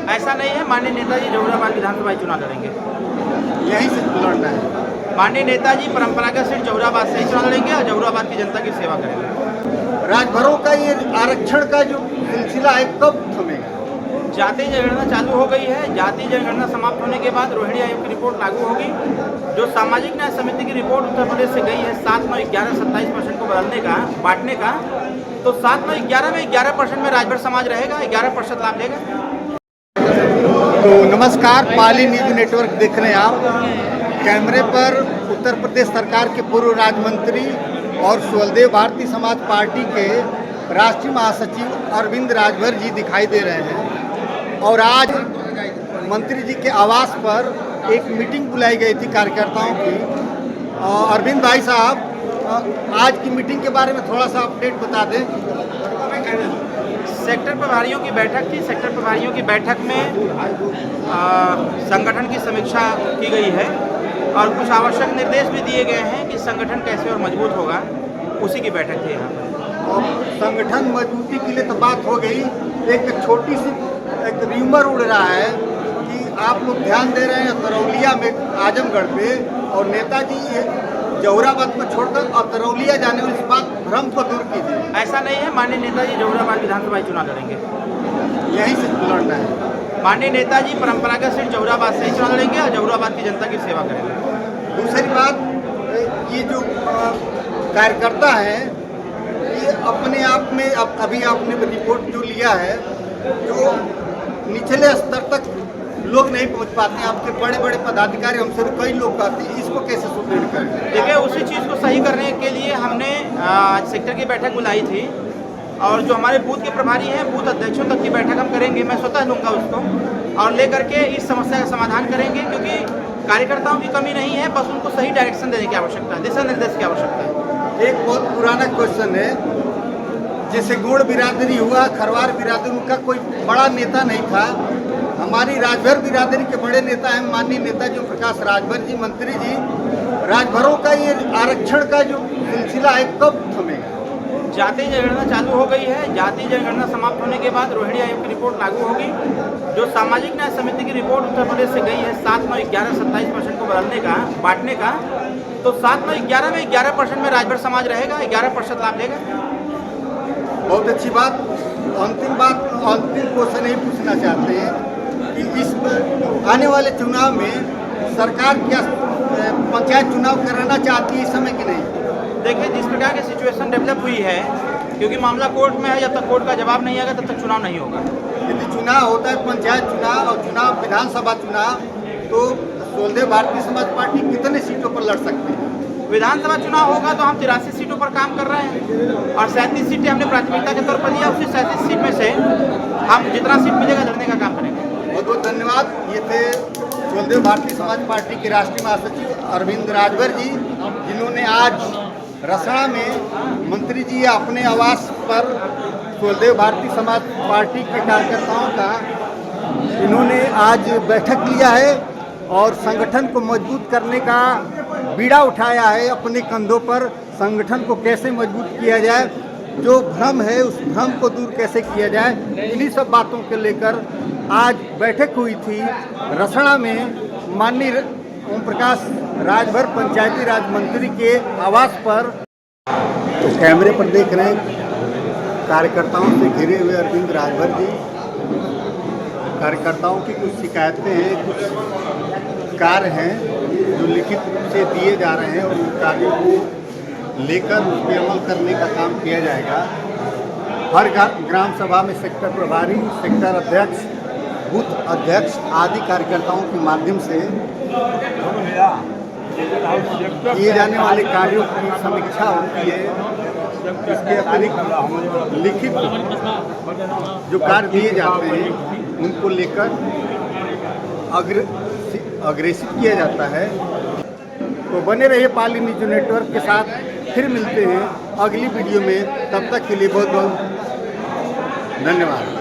ऐसा नहीं है। माननीय नेताजी जहुराबाद विधानसभा चुनाव लड़ेंगे, यहीं से लड़ना है। माननीय नेताजी परंपरागत सीट जहुराबाद से ही चुनाव लड़ेंगे और जहुराबाद की जनता की सेवा करेंगे। राजभरों का ये आरक्षण का जो सिलसिला है कब थमेगा? जाति जनगणना चालू हो गई है। जाति जनगणना समाप्त होने के बाद रोहिणी आयोग की रिपोर्ट लागू होगी। जो सामाजिक न्याय समिति की रिपोर्ट उत्तर प्रदेश से गई है 7, 9, 11, 27% को बदलने का, बांटने का, तो 7, 9, 11 में 11% में राजभर समाज रहेगा, 11% लाभ लेगा। तो नमस्कार, पाली न्यूज नेटवर्क देख रहे हैं आप। कैमरे पर उत्तर प्रदेश सरकार के पूर्व राज्य मंत्री और सुहलदेव भारतीय समाज पार्टी के राष्ट्रीय महासचिव अरविंद राजभर जी दिखाई दे रहे हैं। और आज मंत्री जी के आवास पर एक मीटिंग बुलाई गई थी कार्यकर्ताओं की। अरविंद भाई साहब, आज की मीटिंग के बारे में थोड़ा सा अपडेट बता दें। सेक्टर प्रभारियों की बैठक थी। सेक्टर प्रभारियों की बैठक में संगठन की समीक्षा की गई है और कुछ आवश्यक निर्देश भी दिए गए हैं कि संगठन कैसे और मजबूत होगा, उसी की बैठक थी यहाँ पर। और संगठन मजबूती के लिए तो बात हो गई, एक छोटी सी एक र्यूमर उड़ रहा है कि आप लोग ध्यान दे रहे हैं तरौलिया में आजमगढ़ पे, और नेताजी जहुराबाद को छोड़कर और तरौलिया जाने वाली इस बात भ्रम को दूर कीजिए। ऐसा नहीं है। माननीय नेताजी जहुराबाद विधानसभा चुनाव लड़ेंगे, यहीं से लड़ना है। माननीय नेताजी परंपरागत सीट जहुराबाद से ही चुनाव लड़ेंगे और जहुराबाद की जनता की सेवा करेंगे। दूसरी बात, ये जो कार्यकर्ता हैं ये अपने आप में अभी आपने रिपोर्ट जो लिया है, जो निचले स्तर तक लोग नहीं पहुंच पाते हैं, आपके बड़े बड़े पदाधिकारी हमसे कई लोग कहते हैं, इसको कैसे सुदृढ़ करें? देखिए, उसी चीज़ को सही करने के लिए हमने सेक्टर की बैठक बुलाई थी और जो हमारे बूथ के प्रभारी हैं, बूथ अध्यक्षों तक की बैठक हम करेंगे। मैं स्वतः लूँगा उसको और लेकर के इस समस्या का समाधान करेंगे, क्योंकि कार्यकर्ताओं की कमी नहीं है, बस उनको सही डायरेक्शन देने की आवश्यकता है, दिशा निर्देश की आवश्यकता है। एक बहुत पुराना क्वेश्चन है, जैसे गोड़ बिरादरी हुआ, खरवार बिरादरी का कोई बड़ा नेता नहीं था। हमारी राजभर बिरादरी के बड़े नेता हैं माननीय नेताजी प्रकाश राजभर जी, मंत्री जी। राजभरों का ये आरक्षण का जो सिलसिला है कब थमेगा? जाति जनगणना चालू हो गई है। जाति जनगणना समाप्त होने के बाद रोहिणी आयोग की रिपोर्ट लागू होगी। जो सामाजिक न्याय समिति की रिपोर्ट उत्तर प्रदेश से गई है 7, 9, 11, 27% को बदलने का, बांटने का, तो 7, 9, 11 में 11% में राजभर समाज रहेगा, 11% लाभ लेगा। बहुत अच्छी बात। अंतिम क्वेश्चन यही पूछना चाहते हैं कि इस आने वाले चुनाव में सरकार क्या पंचायत चुनाव कराना चाहती है इस समय कि नहीं? देखिए, जिस प्रकार की सिचुएशन डेवलप हुई है, क्योंकि मामला कोर्ट में है, जब तक कोर्ट का जवाब नहीं आएगा तब तक चुनाव नहीं होगा। यदि चुनाव होता है पंचायत चुनाव और चुनाव विधानसभा चुनाव, तो सुहलदेव भारतीय समाज पार्टी कितने सीटों पर लड़ सकती है? विधानसभा चुनाव होगा तो हम 83 सीटों पर काम कर रहे हैं और 37 सीटें हमने प्राथमिकता के तौर पर लिया। उसी 37 सीट में से हम जितना सीट मिलेगा लड़ने का काम करेंगे। बहुत बहुत धन्यवाद। ये थे सुहलदेव भारतीय समाज पार्टी के राष्ट्रीय महासचिव अरविंद राजभर जी, जिन्होंने आज रसड़ा में मंत्री जी अपने आवास पर सुहलदेव भारतीय समाज पार्टी के कार्यकर्ताओं का इन्होंने आज बैठक लिया है और संगठन को मजबूत करने का बीड़ा उठाया है अपने कंधों पर। संगठन को कैसे मजबूत किया जाए, जो भ्रम है उस भ्रम को दूर कैसे किया जाए, इन्हीं सब बातों को लेकर आज बैठक हुई थी रसड़ा में माननीय ओम प्रकाश राजभर पंचायती राज मंत्री के आवास पर। तो कैमरे पर देख रहे हैं कार्यकर्ताओं से घिरे हुए अरविंद राजभर जी। कार्यकर्ताओं की कुछ शिकायतें हैं, कुछ कार्य हैं जो लिखित रूप से दिए जा रहे हैं और उन कार्यों को लेकर उस पर अमल करने का काम किया जाएगा। हर ग्राम सभा में सेक्टर प्रभारी, सेक्टर अध्यक्ष, बूथ अध्यक्ष आदि कार्यकर्ताओं के माध्यम से किए जाने वाले कार्यों की समीक्षा होती है। इसके अतिरिक्त लिखित जो कार्य दिए जाते हैं उनको लेकर अग्रेसित किया जाता है। तो बने रहिए पाली न्यूज नेटवर्क के साथ, फिर मिलते हैं अगली वीडियो में। तब तक के लिए बहुत बहुत धन्यवाद।